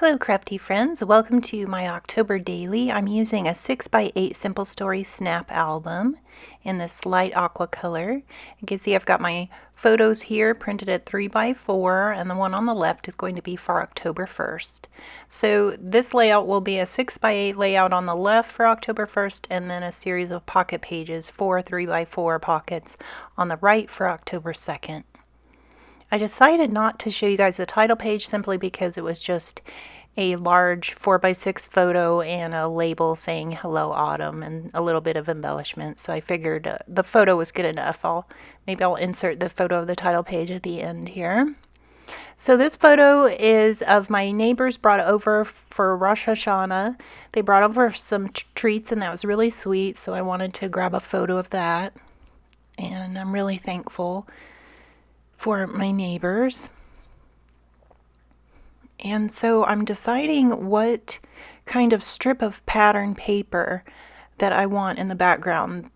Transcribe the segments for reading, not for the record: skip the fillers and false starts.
Hello crafty friends, welcome to my October daily. I'm using a 6x8 Simple Story snap album in this light aqua color. You can see I've got my photos here printed at 3x4, and the one on the left is going to be for October 1st. So this layout will be a 6x8 layout on the left for October 1st, and then a series of pocket pages, 4 3x4 pockets on the right for October 2nd. I decided not to show you guys the title page simply because it was just a large 4x6 photo and a label saying Hello Autumn and a little bit of embellishment. So I figured the photo was good enough. Maybe I'll insert the photo of the title page at the end here. So this photo is of my neighbors brought over for Rosh Hashanah. They brought over some treats and that was really sweet. So I wanted to grab a photo of that. And I'm really thankful for my neighbors. And so I'm deciding what kind of strip of pattern paper that I want in the background.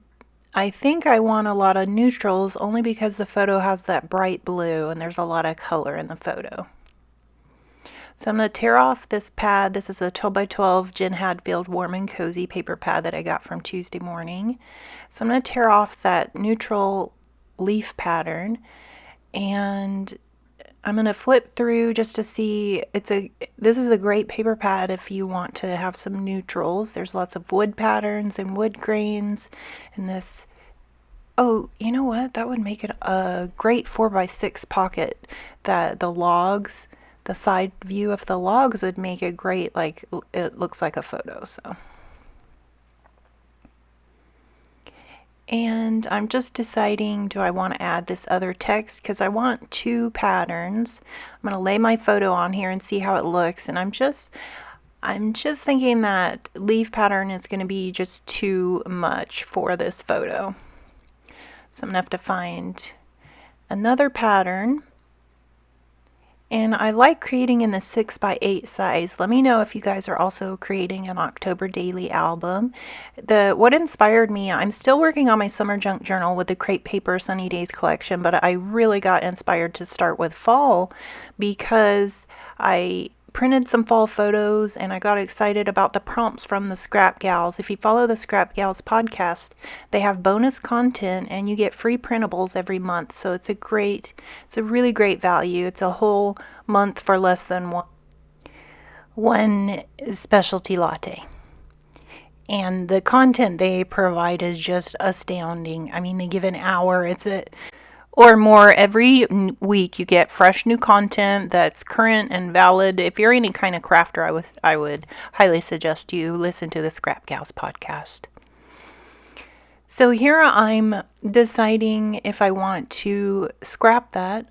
I think I want a lot of neutrals only because the photo has that bright blue and there's a lot of color in the photo. So I'm going to tear off this pad. This is a 12x12 Jen Hadfield Warm and Cozy paper pad that I got from Tuesday morning. So I'm going to tear off that neutral leaf pattern, and I'm going to flip through just to see. This is a great paper pad if you want to have some neutrals. There's lots of wood patterns and wood grains, and this, oh, you know what? That would make it a great 4x6 pocket. That the logs, the side view of the logs would make it great, like it looks like a photo. So. And I'm just deciding, do I want to add this other text? Because I want two patterns. I'm going to lay my photo on here and see how it looks. And I'm just thinking that leaf pattern is going to be just too much for this photo. So I'm going to have to find another pattern. And I like creating in the 6x8 size. Let me know if you guys are also creating an October daily album. What inspired me, I'm still working on my summer junk journal with the crepe paper Sunny Days collection, but I really got inspired to start with fall because I printed some fall photos and I got excited about the prompts from the Scrap Gals. If you follow the Scrap Gals podcast, they have bonus content and you get free printables every month. So it's a really great value. It's a whole month for less than one specialty latte. And the content they provide is just astounding. I mean, they give an hour. Or more every week. You get fresh new content that's current and valid. If you're any kind of crafter, I would highly suggest you listen to the Scrap Gals podcast. So here I'm deciding if I want to scrap this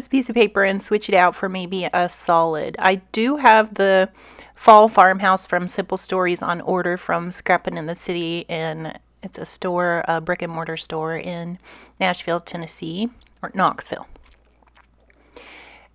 piece of paper and switch it out for maybe a solid. I do have the fall farmhouse from Simple Stories on order from Scrappin' in the City, and it's a store, a brick and mortar store in Nashville, Tennessee, or Knoxville.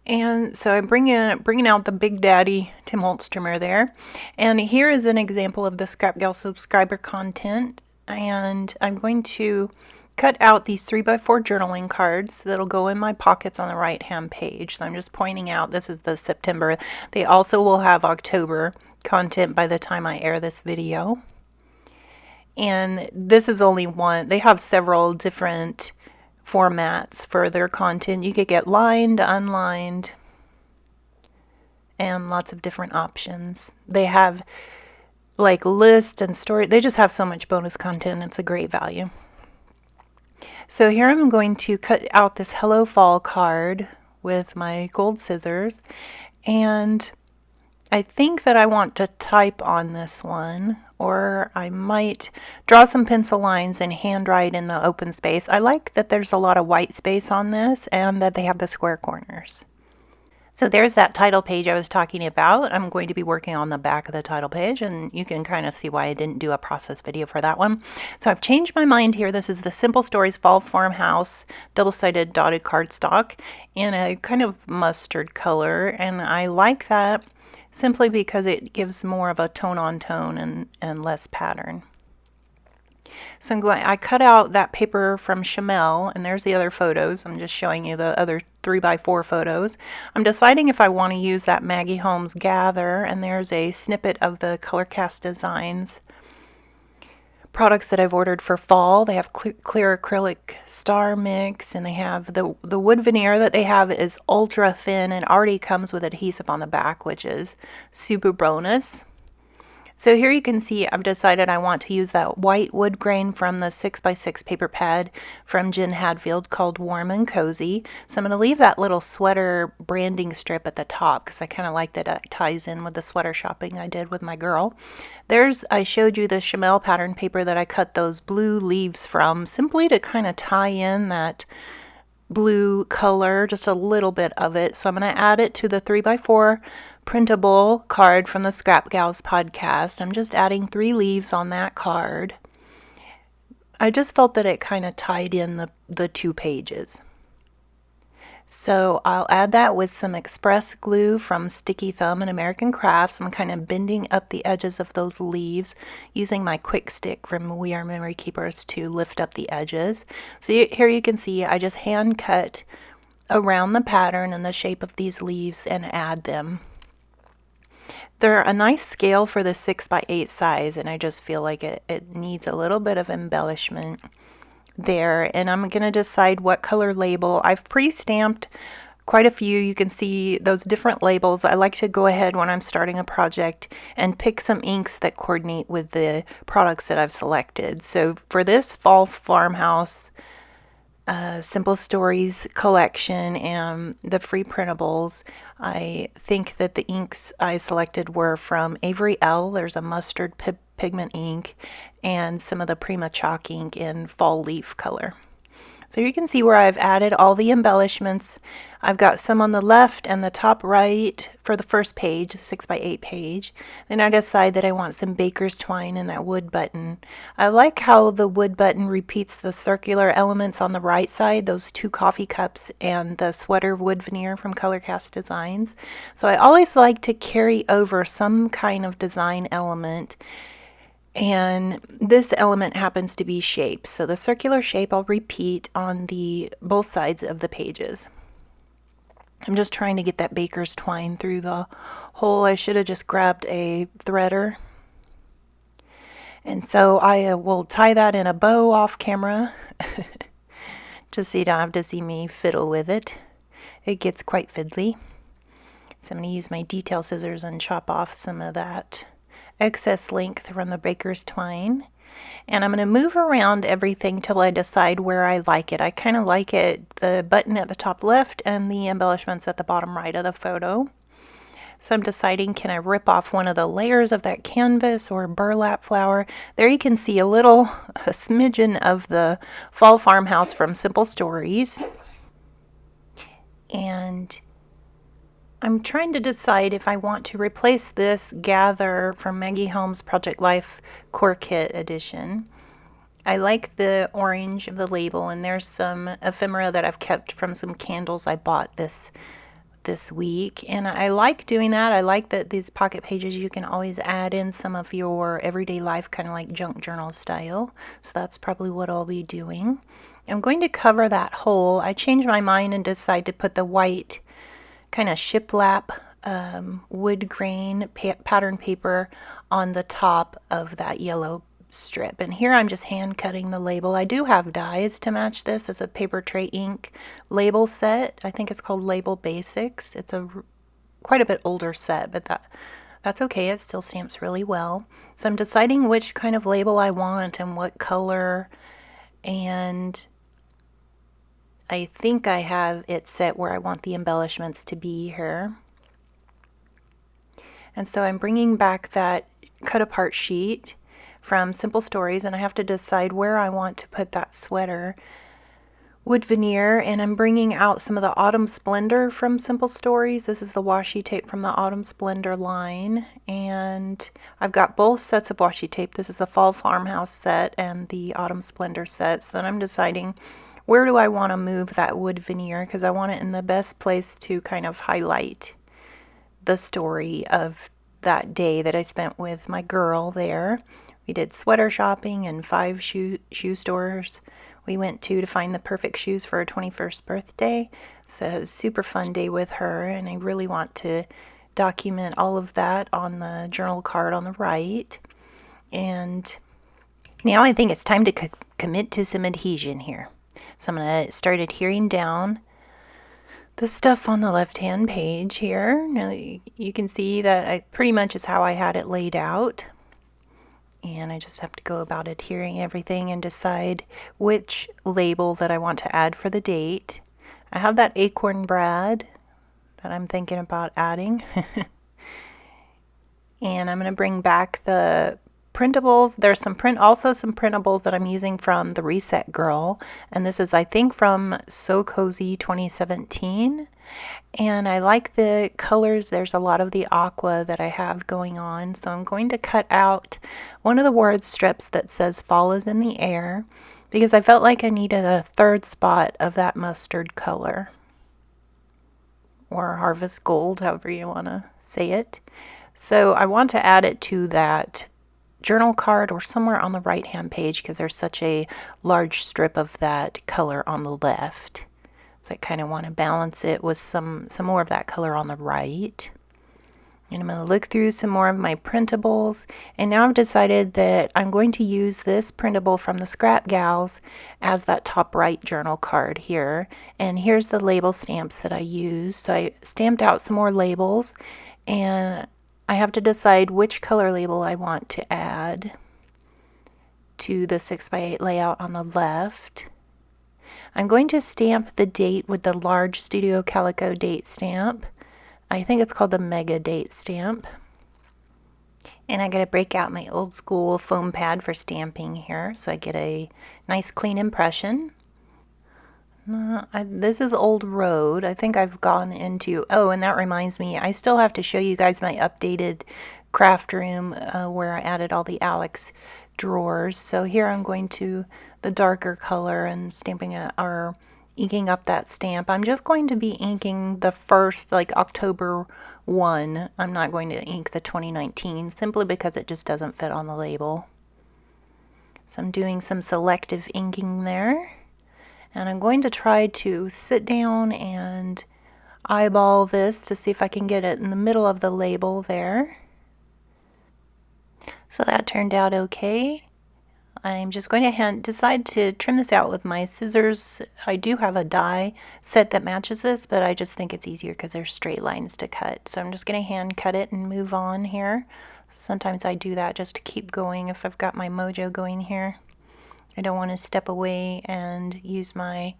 And so I'm bringing out the Big Daddy Tim Holtz trimmer there. And here is an example of the Scrap Gal subscriber content. And I'm going to cut out these 3x4 journaling cards that'll go in my pockets on the right-hand page. So I'm just pointing out this is the September. They also will have October content by the time I air this video. And this is only one. They have several different formats for their content. You could get lined, unlined, and lots of different options. They have like list and story. They just have so much bonus content. It's a great value. So here I'm going to cut out this Hello Fall card with my gold scissors. And I think that I want to type on this one, or I might draw some pencil lines and handwrite in the open space. I like that there's a lot of white space on this and that they have the square corners. So there's that title page I was talking about. I'm going to be working on the back of the title page, and you can kind of see why I didn't do a process video for that one. So I've changed my mind here. This is the Simple Stories Fall Farmhouse double-sided dotted cardstock in a kind of mustard color, and I like that simply because it gives more of a tone on tone and less pattern. So I cut out that paper from Chamel, and there's the other photos. I'm just showing you the other 3x4 photos. I'm deciding if I want to use that Maggie Holmes Gather, and there's a snippet of the ColorCast Designs products that I've ordered for fall. They have clear acrylic star mix, and they have the wood veneer that they have is ultra thin and already comes with adhesive on the back, which is super bonus. So here you can see I've decided I want to use that white wood grain from the 6x6 paper pad from Jen Hadfield called Warm and Cozy. So I'm going to leave that little sweater branding strip at the top because I kind of like that it ties in with the sweater shopping I did with my girl. I showed you the Chamel pattern paper that I cut those blue leaves from simply to kind of tie in that blue color, just a little bit of it. So I'm going to add it to the 3x4 printable card from the Scrap Gals podcast. I'm just adding 3 leaves on that card. I just felt that it kind of tied in the 2 pages. So I'll add that with some express glue from Sticky Thumb and American Crafts. I'm kind of bending up the edges of those leaves using my quick stick from We Are Memory Keepers to lift up the edges. So here you can see I just hand cut around the pattern and the shape of these leaves and add them. They're a nice scale for the 6x8 size, and I just feel like it needs a little bit of embellishment there. And I'm going to decide what color label. I've pre-stamped quite a few. You can see those different labels. I like to go ahead when I'm starting a project and pick some inks that coordinate with the products that I've selected. So for this fall farmhouse Simple Stories collection and the free printables, I think that the inks I selected were from Avery L. There's a mustard pigment ink and some of the Prima chalk ink in fall leaf color. So you can see where I've added all the embellishments. I've got some on the left and the top right for the first page, the 6x8 page. Then I decide that I want some baker's twine in that wood button. I like how the wood button repeats the circular elements on the right side, those 2 coffee cups and the sweater wood veneer from ColorCast Designs. So I always like to carry over some kind of design element. And this element happens to be shape. So the circular shape I'll repeat on both sides of the pages. I'm just trying to get that baker's twine through the hole. I should have just grabbed a threader. And so I will tie that in a bow off camera just so you don't have to see me fiddle with it. It gets quite fiddly. So I'm going to use my detail scissors and chop off some of that excess length from the baker's twine, and I'm going to move around everything till I decide where I like it. I kind of like it, the button at the top left and the embellishments at the bottom right of the photo. So I'm deciding, can I rip off one of the layers of that canvas or burlap flower? There you can see a smidgen of the fall farmhouse from Simple Stories. And I'm trying to decide if I want to replace this Gather from Maggie Holmes Project Life Core Kit Edition. I like the orange of the label, and there's some ephemera that I've kept from some candles I bought this week, and I like doing that. I like that these pocket pages you can always add in some of your everyday life, kind of like junk journal style. So that's probably what I'll be doing. I'm going to cover that hole. I changed my mind and decided to put the white kind of shiplap wood grain pattern paper on the top of that yellow strip. And here I'm just hand cutting the label. I do have dies to match this as a paper tray ink label set. I think it's called Label Basics. It's quite a bit older set, but that's okay. It still stamps really well. So I'm deciding which kind of label I want and what color, and I think I have it set where I want the embellishments to be here. And so I'm bringing back that cut apart sheet from Simple Stories, and I have to decide where I want to put that sweater wood veneer, and I'm bringing out some of the Autumn Splendor from Simple Stories. This is the washi tape from the Autumn Splendor line, and I've got both sets of washi tape. This is the Fall Farmhouse set and the Autumn Splendor set. So then I'm deciding, where do I want to move that wood veneer, because I want it in the best place to kind of highlight the story of that day that I spent with my girl there. We did sweater shopping and 5 shoe stores we went to find the perfect shoes for her 21st birthday. So it was a super fun day with her, and I really want to document all of that on the journal card on the right. And now I think it's time to commit to some adhesion here. So I'm going to start adhering down the stuff on the left-hand page here. Now you can see that pretty much is how I had it laid out. And I just have to go about adhering everything and decide which label that I want to add for the date. I have that acorn bread that I'm thinking about adding. And I'm going to bring back the printables. There's also some printables that I'm using from the Reset Girl, and this is, I think, from So Cozy 2017. And I like the colors. There's a lot of the aqua that I have going on, so I'm going to cut out one of the word strips that says fall is in the air, because I felt like I needed a third spot of that mustard color, or harvest gold, however you want to say it. So I want to add it to that journal card or somewhere on the right hand page, because there's such a large strip of that color on the left. So I kind of want to balance it with some more of that color on the right. And I'm going to look through some more of my printables, and now I've decided that I'm going to use this printable from the Scrap Gals as that top right journal card here. And here's the label stamps that I use. So I stamped out some more labels, and I have to decide which color label I want to add to the 6x8 layout on the left. I'm going to stamp the date with the large Studio Calico date stamp. I think it's called the Mega Date stamp. And I got to break out my old school foam pad for stamping here, so I get a nice clean impression. This is Old Road. I think I've gone into, oh, and that reminds me, I still have to show you guys my updated craft room where I added all the Alex drawers. So here I'm going to the darker color and stamping it, or inking up that stamp. I'm just going to be inking the first, like October 1. I'm not going to ink the 2019 simply because it just doesn't fit on the label. So I'm doing some selective inking there. And I'm going to try to sit down and eyeball this to see if I can get it in the middle of the label there. So that turned out okay. I'm just going to decide to trim this out with my scissors. I do have a die set that matches this, but I just think it's easier because there's straight lines to cut. So I'm just going to hand cut it and move on here. Sometimes I do that just to keep going if I've got my mojo going here. I don't want to step away and use my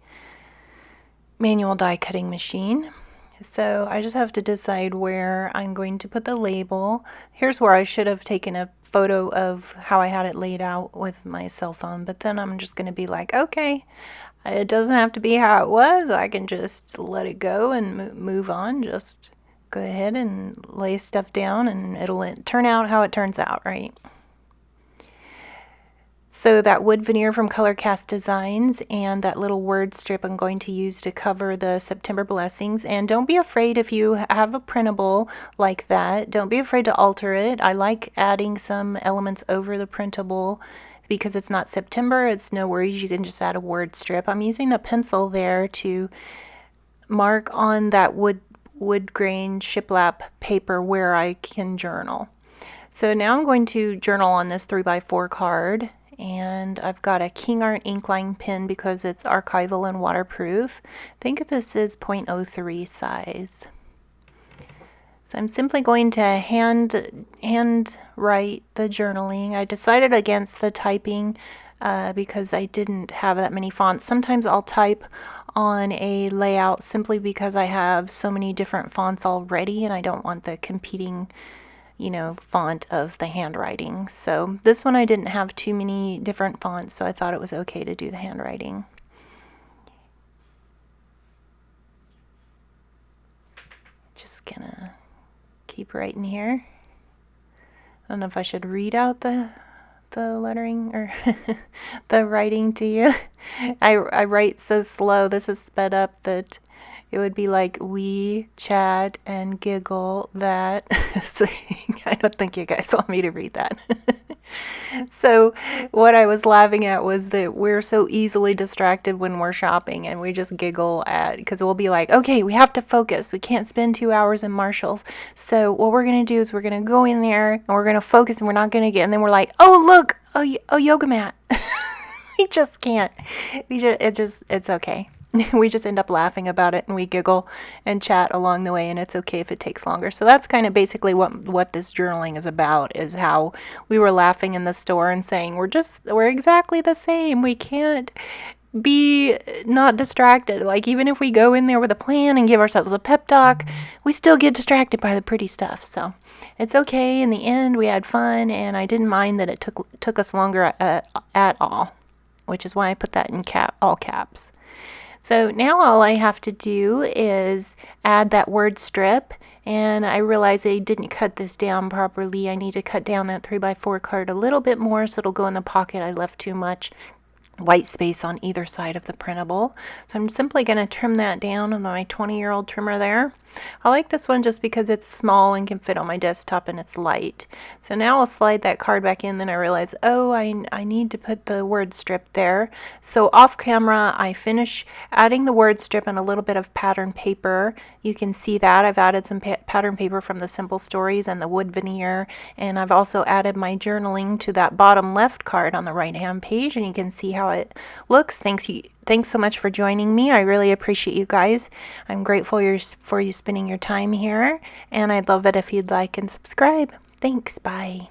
manual die cutting machine. So I just have to decide where I'm going to put the label. Here's where I should have taken a photo of how I had it laid out with my cell phone, but then I'm just going to be like, okay, it doesn't have to be how it was. I can just let it go and move on. Just go ahead and lay stuff down, and it'll turn out how it turns out, right? So that wood veneer from Color Cast Designs and that little word strip I'm going to use to cover the September blessings. And don't be afraid if you have a printable like that. Don't be afraid to alter it. I like adding some elements over the printable because it's not September. It's no worries. You can just add a word strip. I'm using the pencil there to mark on that wood grain shiplap paper where I can journal. So now I'm going to journal on this 3x4 card. And I've got a King Art Inkline pen because it's archival and waterproof. I think this is 0.03 size. So I'm simply going to hand write the journaling. I decided against the typing because I didn't have that many fonts. Sometimes I'll type on a layout simply because I have so many different fonts already and I don't want the competing font of the handwriting. So this one I didn't have too many different fonts, so I thought it was okay to do the handwriting. Just gonna keep writing here. I don't know if I should read out the lettering or the writing to you. I write so slow. This is sped up that it would be like we chat and giggle that. I don't think you guys want me to read that. So what I was laughing at was that we're so easily distracted when we're shopping, and we just giggle at, because we'll be like, okay, we have to focus. We can't spend 2 hours in Marshall's. So what we're going to do is we're going to go in there and we're going to focus, and we're not going to get, and then we're like, oh, look, a yoga mat. We just can't. It's okay. We just end up laughing about it, and we giggle and chat along the way, and it's okay if it takes longer. So that's kind of basically what this journaling is about, is how we were laughing in the store and saying we're exactly the same. We can't be not distracted. Like, even if we go in there with a plan and give ourselves a pep talk, we still get distracted by the pretty stuff. So it's okay. In the end, we had fun, and I didn't mind that it took us longer at all, which is why I put that in all caps. So now all I have to do is add that word strip, and I realize I didn't cut this down properly. I need to cut down that 3x4 card a little bit more so it'll go in the pocket. I left too much white space on either side of the printable. So I'm simply going to trim that down with my 20-year-old trimmer there. I like this one just because it's small and can fit on my desktop and it's light. So now I'll slide that card back in, then I realize, oh, I need to put the word strip there. So off camera, I finish adding the word strip and a little bit of pattern paper. You can see that I've added some pattern paper from the Simple Stories and the wood veneer, and I've also added my journaling to that bottom left card on the right hand page, and you can see how it looks. Thanks so much for joining me. I really appreciate you guys. I'm grateful for you spending your time here, and I'd love it if you'd like and subscribe. Thanks. Bye.